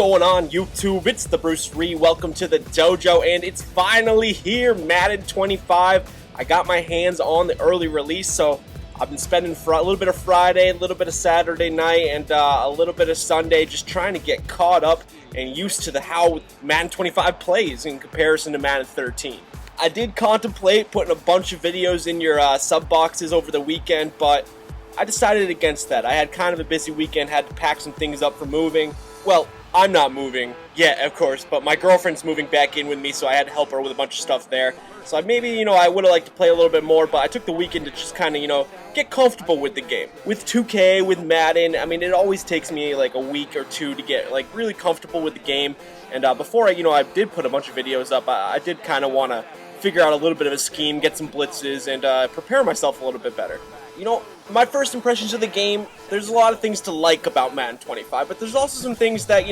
going on, YouTube? It's the Bruce Ree. Welcome to the dojo, and it's finally here, Madden 25. I got my hands on the early release, so I've been spending a little bit of Friday, a little bit of Saturday night, and a little bit of Sunday just trying to get caught up and used to how Madden 25 plays in comparison to Madden 13. I did contemplate putting a bunch of videos in your sub boxes over the weekend, but I decided against that. I had kind of a busy weekend, had to pack some things up for moving. Well, I'm not moving yet, of course, but my girlfriend's moving back in with me, so I had to help her with a bunch of stuff there. So maybe, I would have liked to play a little bit more, but I took the weekend to just kind of, get comfortable with the game. With 2K, with Madden, I mean, it always takes me like a week or two to get really comfortable with the game. And before I did put a bunch of videos up, I did kind of want to figure out a little bit of a scheme, get some blitzes, and prepare myself a little bit better. My first impressions of the game, there's a lot of things to like about Madden 25, but there's also some things that,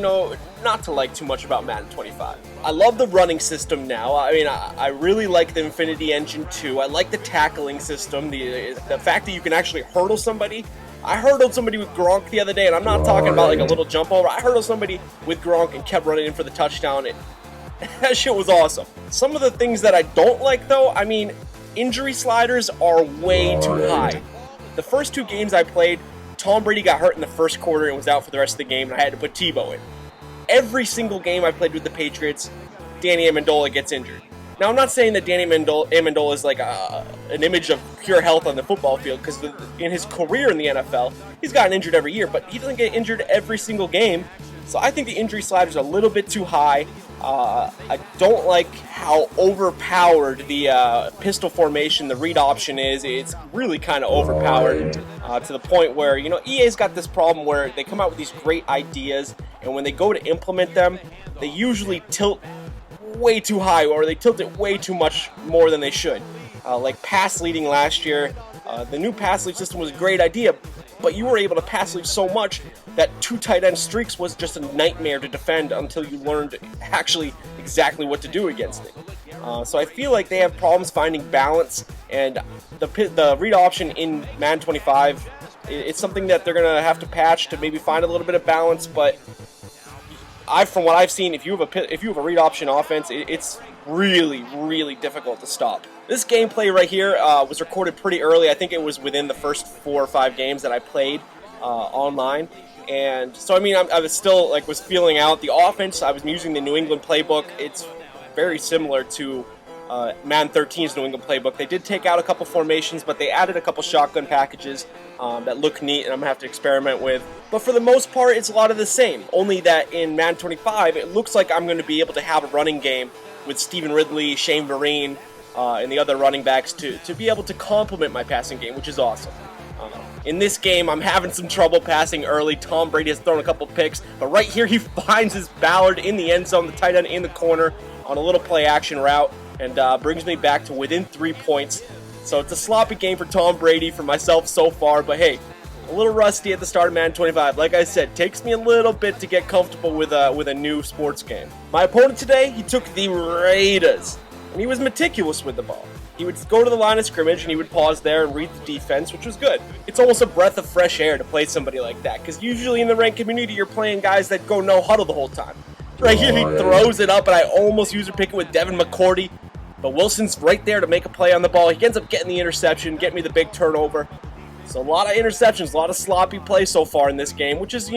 not to like too much about Madden 25. I love the running system now. I mean, I really like the Infinity Engine too. I like the tackling system, the fact that you can actually hurdle somebody. I hurdled somebody with Gronk the other day, and I'm not talking about like a little jump over. I hurdled somebody with Gronk and kept running in for the touchdown. That shit was awesome. Some of the things that I don't like, though, I mean, injury sliders are way too high. The first two games I played, Tom Brady got hurt in the first quarter and was out for the rest of the game, and I had to put Teeeebooooww in. Every single game I played with the Patriots, Danny Amendola gets injured. Now, I'm not saying that Danny Amendola is like an image of pure health on the football field, because in his career in the NFL, he's gotten injured every year, but he doesn't get injured every single game. So I think the injury sliders are a little bit too high. I don't like how overpowered the pistol formation, the read option is. It's really kind of overpowered to the point where, EA's got this problem where they come out with these great ideas, and when they go to implement them, they usually tilt way too high, or they tilt it way too much more than they should. Like pass leading last year, the new pass lead system was a great idea, but you were able to pass lead so much that 2 tight end streaks was just a nightmare to defend until you learned actually exactly what to do against it. So I feel like they have problems finding balance, and the read option in Madden 25, it's something that they're going to have to patch to maybe find a little bit of balance, but from what I've seen, if you have a read option offense, it's really, really difficult to stop. This gameplay right here was recorded pretty early. I think it was within the first 4 or 5 games that I played online. And so, I mean, I was still, was feeling out the offense. I was using the New England playbook. It's very similar to Madden 13's New England playbook. They did take out a couple formations, but they added a couple shotgun packages that look neat, and I'm going to have to experiment with. But for the most part, it's a lot of the same. Only that in Madden 25, it looks like I'm going to be able to have a running game with Stephen Ridley, Shane Vereen, and the other running backs to be able to complement my passing game, which is awesome. In this game, I'm having some trouble passing early. Tom Brady has thrown a couple picks, but right here he finds his Ballard in the end zone, the tight end in the corner on a little play-action route, and brings me back to within 3 points. So it's a sloppy game for Tom Brady, for myself so far, but hey, a little rusty at the start of Madden 25. Like I said, takes me a little bit to get comfortable with a new sports game. My opponent today, he took the Raiders, and he was meticulous with the ball. He would go to the line of scrimmage, and he would pause there and read the defense, which was good. It's almost a breath of fresh air to play somebody like that, because usually in the ranked community, you're playing guys that go no huddle the whole time. Right here, he throws it up, and I almost user pick it with Devin McCourty, but Wilson's right there to make a play on the ball. He ends up getting the interception, getting me the big turnover. So a lot of interceptions, a lot of sloppy play so far in this game, which is,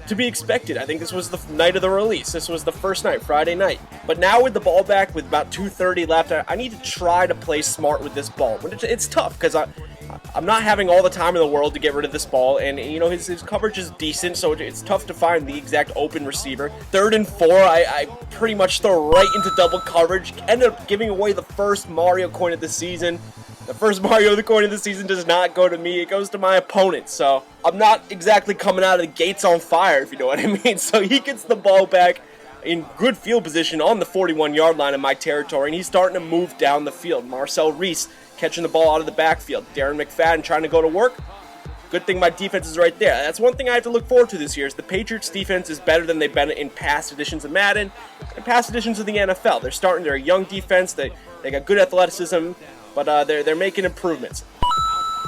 to be expected. I think this was the night of the release. This was the first night, Friday night. But now with the ball back, with about 2:30 left, I need to try to play smart with this ball. But it's tough, because I'm not having all the time in the world to get rid of this ball, and his coverage is decent, so it's tough to find the exact open receiver. 3rd and 4, I pretty much throw right into double coverage, ended up giving away the first Mario coin of the season. The first Mario coin of the season does not go to me, it goes to my opponent, so I'm not exactly coming out of the gates on fire, if you know what I mean. So he gets the ball back in good field position on the 41-yard line in my territory, and he's starting to move down the field. Marcel Reese catching the ball out of the backfield. Darren McFadden trying to go to work. Good thing my defense is right there. That's one thing I have to look forward to this year, is the Patriots defense is better than they've been in past editions of Madden and past editions of the NFL. They're starting their young defense. They got good athleticism, but they're making improvements.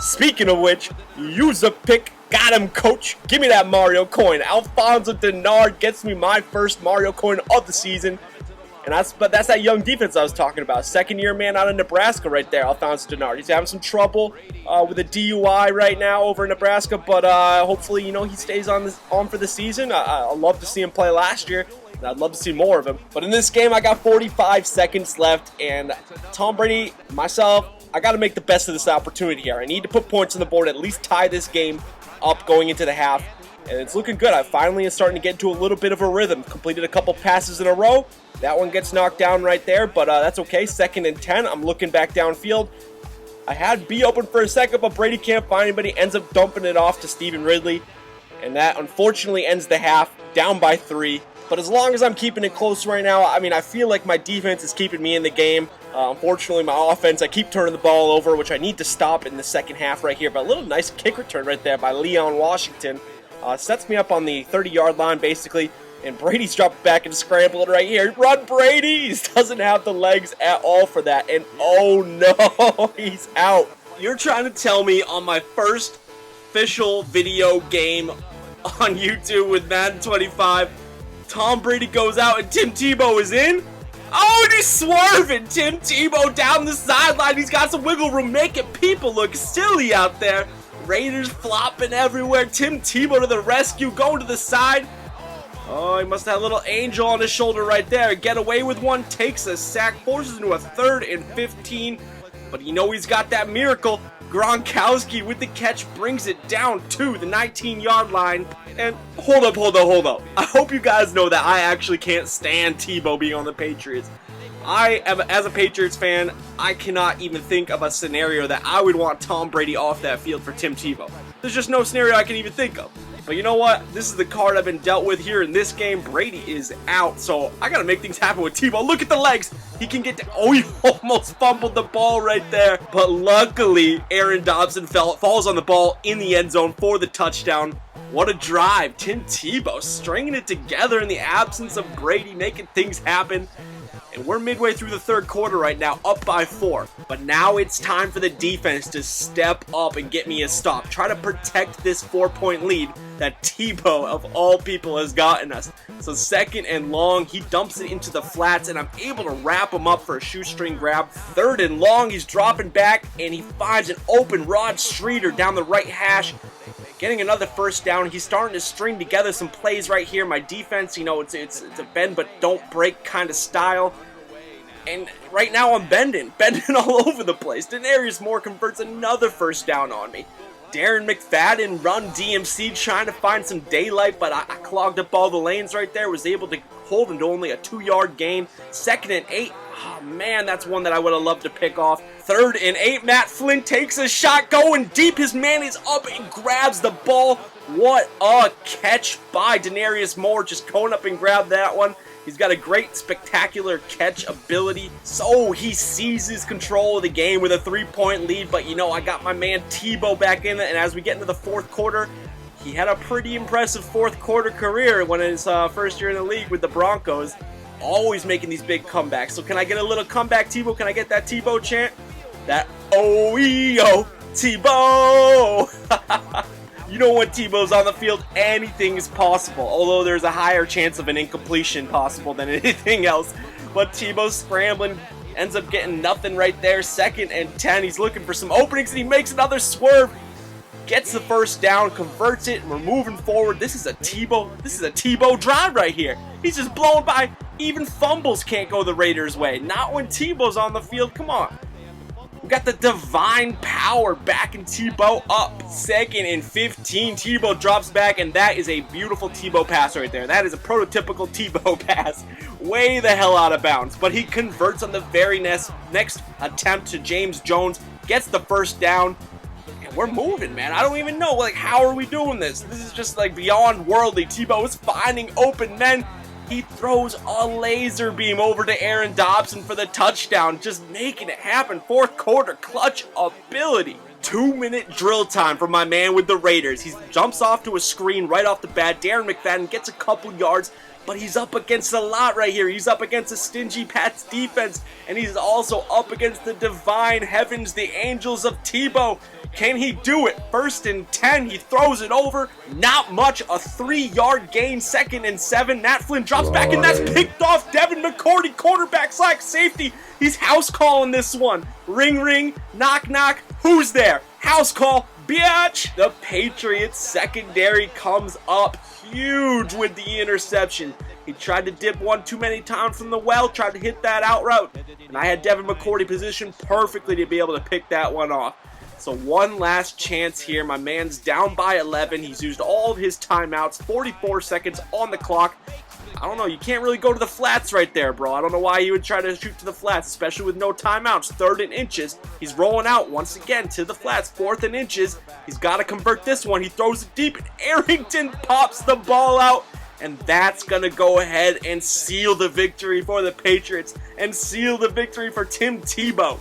Speaking of which, use a pick. Got him, coach. Give me that Mario coin. Alfonso Denard gets me my first Mario coin of the season. And that's that young defense I was talking about. Second-year man out of Nebraska right there, Alfonso Denard. He's having some trouble with a DUI right now over in Nebraska, but hopefully, he stays on for the season. I'd love to see him play last year, and I'd love to see more of him. But in this game, I got 45 seconds left, and Tom Brady, myself, I got to make the best of this opportunity here. I need to put points on the board, at least tie this game up going into the half. And it's looking good. I finally am starting to get into a little bit of a rhythm. Completed a couple passes in a row. That one gets knocked down right there, but that's okay. 2nd and 10. I'm looking back downfield. I had B open for a second, but Brady can't find anybody. Ends up dumping it off to Stephen Ridley. And that unfortunately ends the half, down by 3. But as long as I'm keeping it close right now, I feel like my defense is keeping me in the game. Unfortunately, my offense, I keep turning the ball over, which I need to stop in the second half right here. But a little nice kick return right there by Leon Washington. Sets me up on the 30-yard line, basically. And Brady's dropped back and scrambled right here. Run, Brady! He doesn't have the legs at all for that. And oh no, he's out. You're trying to tell me on my first official video game on YouTube with Madden 25, Tom Brady goes out and Tim Tebow is in? Oh, and he's swerving! Tim Tebow down the sideline. He's got some wiggle room, making people look silly out there. Raiders flopping everywhere. Tim Tebow to the rescue, going to the side. Oh, he must have had a little angel on his shoulder right there. Get away with one, takes a sack, forces into a 3rd and 15. But he's got that miracle. Gronkowski with the catch brings it down to the 19-yard line. And hold up. I hope you guys know that I actually can't stand Tebow being on the Patriots. As a Patriots fan, I cannot even think of a scenario that I would want Tom Brady off that field for Tim Tebow. There's just no scenario I can even think of. But you know what? This is the card I've been dealt with here in this game. Brady is out, so I got to make things happen with Tebow. Look at the legs. He can get to... Oh, he almost fumbled the ball right there. But luckily, Aaron Dobson falls on the ball in the end zone for the touchdown. What a drive. Tim Tebow stringing it together in the absence of Brady, making things happen. And we're midway through the 3rd quarter right now, up by 4. But now it's time for the defense to step up and get me a stop. Try to protect this 4-point lead that Tebow, of all people, has gotten us. So 2nd and long, he dumps it into the flats, and I'm able to wrap him up for a shoestring grab. 3rd and long, he's dropping back, and he finds an open Rod Streeter down the right hash. Getting another 1st down. He's starting to string together some plays right here. My defense, it's a bend but don't break kind of style. And right now I'm bending all over the place. Denarius Moore converts another 1st down on me. Darren McFadden run DMC trying to find some daylight, but I clogged up all the lanes right there. Was able to hold him to only a 2-yard gain. 2nd and 8. Oh man, that's one that I would have loved to pick off. 3rd and 8. Matt Flynn takes a shot going deep. His man is up and grabs the ball. What a catch by Denarius Moore. Just going up and grab that one. He's got a great, spectacular catch ability. So he seizes control of the game with a 3-point lead. But I got my man Tebow back in it. And as we get into the 4th quarter, he had a pretty impressive 4th quarter career when his 1st year in the league with the Broncos. Always making these big comebacks. So can I get a little comeback Tebow? Can I get that Tebow chant? That O-E-O Tebow! When Tebow's on the field, anything is possible. Although there's a higher chance of an incompletion possible than anything else. But Tebow's scrambling, ends up getting nothing right there. 2nd and 10. He's looking for some openings, and he makes another swerve. Gets the 1st down, converts it, and we're moving forward. This is a Tebow drive right here. He's just blowing by. Even fumbles can't go the Raiders' way. Not when Tebow's on the field. Come on. We got the divine power backing Tebow up. 2nd and 15. Tebow drops back, and that is a beautiful Tebow pass right there. That is a prototypical Tebow pass. Way the hell out of bounds. But he converts on the very next attempt to James Jones. Gets the 1st down. And we're moving, man. I don't even know. How are we doing this? This is just beyond worldly. Tebow is finding open men. He throws a laser beam over to Aaron Dobson for the touchdown, just making it happen. 4th quarter clutch ability. 2-minute drill time for my man with the Raiders. He jumps off to a screen right off the bat. Darren McFadden gets a couple yards, but he's up against a lot right here. He's up against a stingy Pats defense, and he's also up against the divine heavens, the angels of Teebo. Can he do it? 1st and 10, he throws it over. Not much, a 3-yard gain, 2nd and 7. Nat Flynn drops back, and that's picked off. Devin McCourty, quarterback / safety. He's house calling this one. Ring, ring, knock, knock. Who's there? House call, bitch. The Patriots secondary comes up huge with the interception. He tried to dip one too many times from the well, tried to hit that out route, and I had Devin McCourty positioned perfectly to be able to pick that one off. So one last chance here. My man's down by 11. He's used all of his timeouts. 44 seconds on the clock. I don't know. You can't really go to the flats right there, bro. I don't know why you would try to shoot to the flats, especially with no timeouts. 3rd and inches. He's rolling out once again to the flats. 4th and inches. He's got to convert this one. He throws it deep, and Arrington pops the ball out. And that's going to go ahead and seal the victory for the Patriots and seal the victory for Tim Tebow.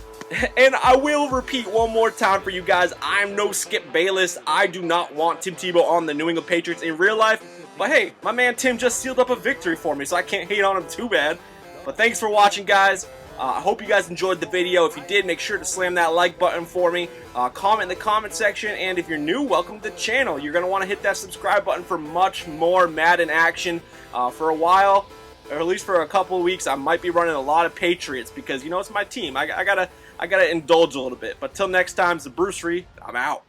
And I will repeat one more time for you guys, I'm no Skip Bayless. I do not want Tim Tebow on the New England Patriots in real life. But hey, my man Tim just sealed up a victory for me, so I can't hate on him too bad. But thanks for watching, guys. I hope you guys enjoyed the video. If you did, make sure to slam that like button for me. Comment in the comment section, and if you're new, welcome to the channel. You're going to want to hit that subscribe button for much more Madden action. For a while, or at least for a couple of weeks, I might be running a lot of Patriots because, you know, it's my team. I gotta indulge a little bit. But till next time, it's the Bruce Ree. I'm out.